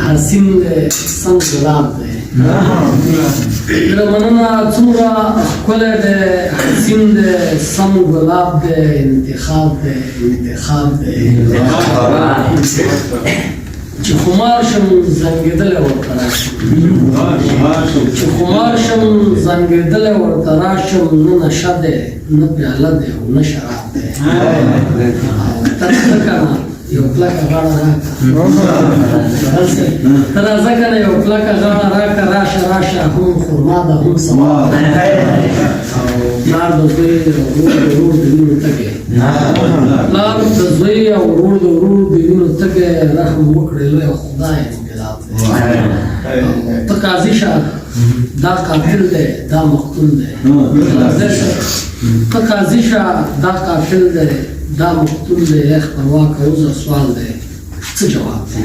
حسین سنگ گلاب دی مننه څومره ښکلی دی حسین دی سنگ گلاب دی انتخاب دی چې خمار شم زنګېدلی ورته راشم چې خمار شم زنګېدلی ورته راشم نه نشه دی نه پیاله دی او نه شراب دی ته راځه که نه یو کلکه غاړه راکړه ته راځه که نه یو کلکه غاړه راکړه راشه هم خرما ده هم ثواب ده پلار د زوی او ورور د وینو تږی پلار د زوی او ورور د وینو تږی رحم وکړې لویه خدای انقلاب دی ته قاضي شه دا قاتل دی دا مقتول دی ته قاضي شه دا قاتل دی دا مقتول دی خپلواک او زر سوال دی څه جواب دی